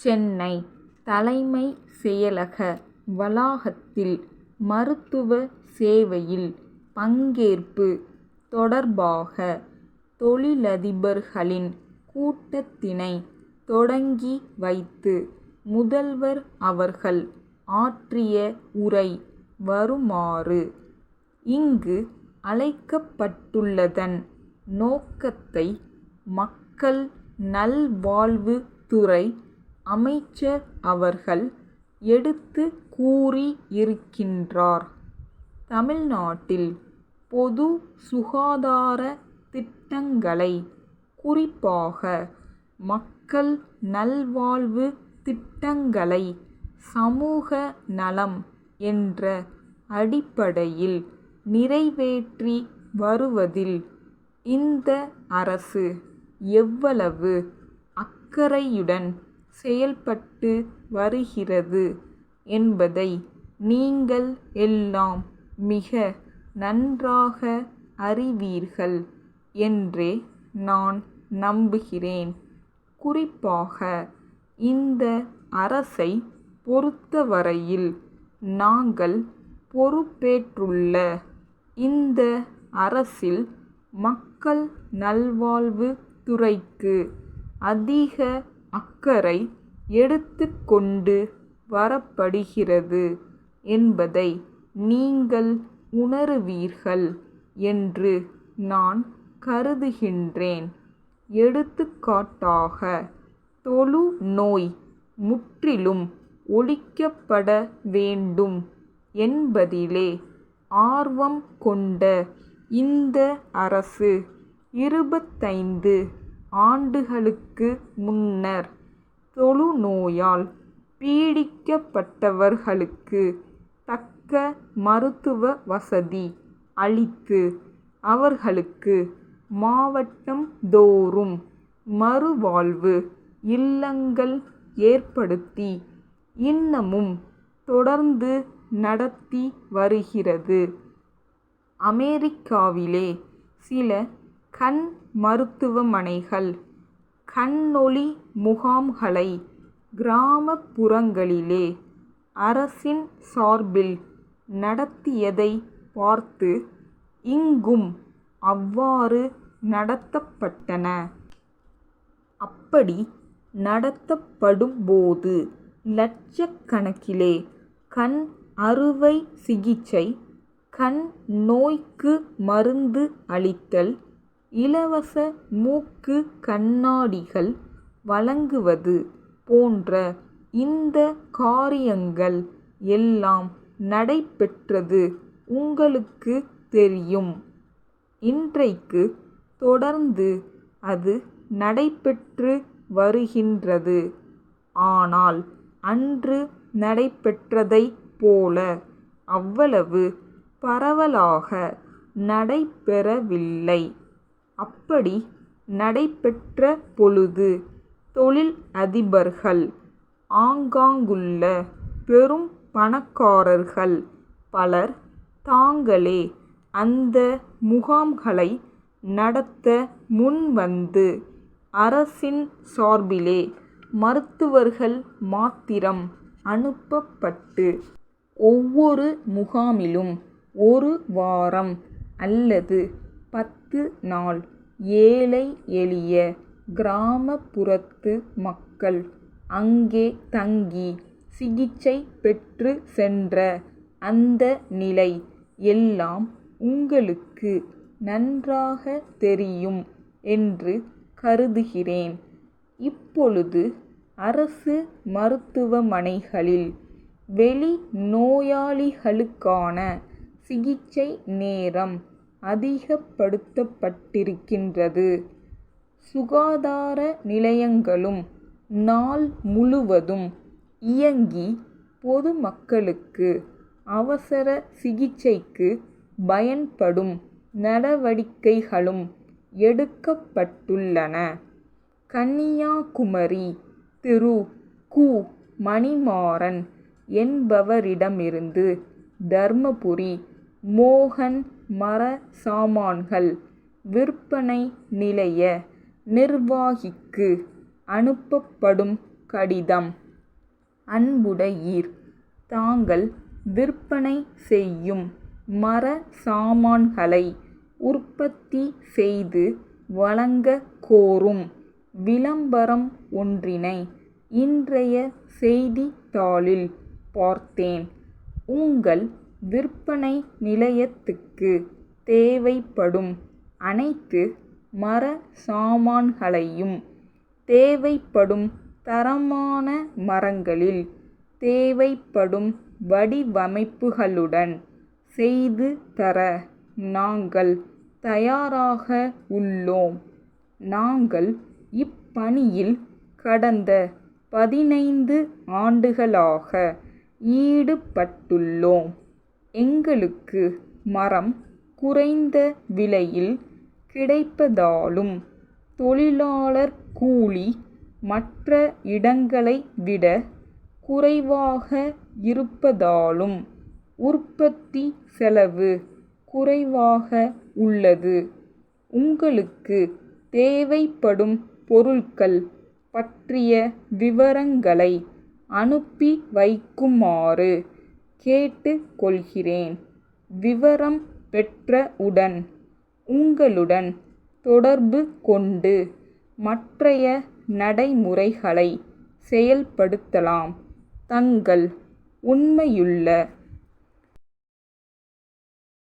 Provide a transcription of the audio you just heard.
சென்னை தலைமை செயலக வளாகத்தில் மருத்துவ சேவையில் பங்கேற்பு தொடர்பாக தொழிலதிபர்களின் கூட்டத்தினை தொடங்கி வைத்து முதல்வர் அவர்கள் ஆற்றிய உரை வருமாறு. இங்கு அழைக்கப்பட்டுள்ளதன் நோக்கத்தை மக்கள் நல்வாழ்வுத்துறை அமைச்சர் அவர்கள் எடுத்து கூறியிருக்கின்றார். தமிழ்நாட்டில் பொது சுகாதார திட்டங்களை, குறிப்பாக மக்கள் நல்வாழ்வு திட்டங்களை சமூக நலம் என்ற அடிப்படையில் நிறைவேற்றி வருவதில் இந்த அரசு எவ்வளவு அக்கறையுடன் செயல்பட்டு வருகிறது என்பதை நீங்கள் எல்லாம் மிக நன்றாக அறிவீர்கள் என்றே நான் நம்புகிறேன். குறிப்பாக இந்த அரசை பொறுத்தவரையில் நாங்கள் பொறுப்பேற்றுள்ள இந்த அரசில் மக்கள் நல்வாழ்வு துறைக்கு அதிக அக்கறை எடுத்துக்கொண்டு வரப்படுகிறது என்பதை நீங்கள் உணருவீர்கள் என்று நான் கருதுகின்றேன். எடுத்துக்காட்டாக, தொழுநோய் முற்றிலும் ஒழிக்கப்பட வேண்டும் என்பதிலே ஆர்வம் கொண்ட இந்த அரசு 25 ஆண்டுகளுக்கு முன்னர் தொழுநோயால் பீடிக்கப்பட்டவர்களுக்கு தக்க மருத்துவ வசதி அளித்து அவர்களுக்கு மாவட்டம் தோறும் மறுவாழ்வு இல்லங்கள் ஏற்படுத்தி இன்னமும் தொடர்ந்து நடத்தி வருகிறது. அமெரிக்காவிலே சில கண் மருத்துவமனைகள் கண்ணொளி முகாம்களை கிராமப்புறங்களிலே அரசின் சார்பில் நடத்தியதை பார்த்து இங்கும் அவ்வாறு நடத்தப்பட்டன. அப்படி நடத்தப்படும்போது லட்சக்கணக்கிலே கண் அறுவை சிகிச்சை, கண் நோய்க்கு மருந்து அளித்தல், இலவச மூக்கு கண்ணாடிகள் வழங்குவது போன்ற இந்த காரியங்கள் எல்லாம் நடைபெற்றது உங்களுக்கு தெரியும். இன்றைக்கு தொடர்ந்து அது நடைபெற்று வருகின்றது. ஆனால் அன்று நடைபெற்றதைப் போல அவ்வளவு பரவலாக நடைபெறவில்லை. அப்படி நடைபெற்ற பொழுது தொழில் அதிபர்கள், ஆங்காங்குள்ள பெரும் பணக்காரர்கள் பலர் தாங்களே அந்த முகாம்களை நடத்த முன்வந்து அரசின் சார்பிலே மருத்துவர்கள் மாத்திரம் அனுப்பப்பட்டு ஒவ்வொரு முகாமிலும் 1 வாரம் அல்லது 10 நாள் ஏழை எளிய கிராமப்புறத்து மக்கள் அங்கே தங்கி சிகிச்சை பெற்று சென்ற அந்த நிலை எல்லாம் உங்களுக்கு நன்றாக தெரியும் என்று கருதுகிறேன். இப்பொழுது அரசு மருத்துவமனைகளில் வெளி நோயாளிகளுக்கான சிகிச்சை நேரம் அதிகப்படுத்தப்பட்டிருக்கின்றது. சுகாதார நிலையங்களும் நாள் முழுவதும் இயங்கி பொதுமக்களுக்கு அவசர சிகிச்சைக்கு பயன்படும் நடவடிக்கைகளும் எடுக்கப்பட்டுள்ளன. கன்னியாகுமரி திரு. கு. மணிமாறன் என்பவரிடமிருந்து தர்மபுரி மோகன் மர சாமான்கள் விற்பனை நிலைய நிர்வாகிக்கு அனுப்பப்படும் கடிதம். அன்புடையீர், தாங்கள் விற்பனை செய்யும் மர சாமான்களை உற்பத்தி செய்து வழங்கக் கோரும் விளம்பரம் ஒன்றினை இன்றைய செய்தித்தாளில் பார்த்தேன். உங்கள் விற்பனை நிலையத்துக்கு தேவைப்படும் அனைத்து மர சாமான்களையும் தேவைப்படும் தரமான மரங்களில் தேவைப்படும் வடிவமைப்புகளுடன் செய்து தர நாங்கள் தயாராக உள்ளோம். நாங்கள் இப்பணியில் கடந்த 15 ஆண்டுகளாக ஈடுபட்டுள்ளோம். எங்களுக்கு மரம் குறைந்த விலையில் கிடைப்பதாலும் தொழிலாளர் கூலி மற்ற இடங்களை விட குறைவாக இருப்பதாலும் உற்பத்தி செலவு குறைவாக உள்ளது. உங்களுக்கு தேவைப்படும் பொருட்கள் பற்றிய விவரங்களை அனுப்பி வைக்குமாறு கேட்டுக்கொள்கிறேன். விவரம் பெற்றவுடன் உங்களுடன் தொடர்பு கொண்டு மற்றைய நடைமுறைகளை செயல்படுத்தலாம். தங்கள் உண்மையுள்ள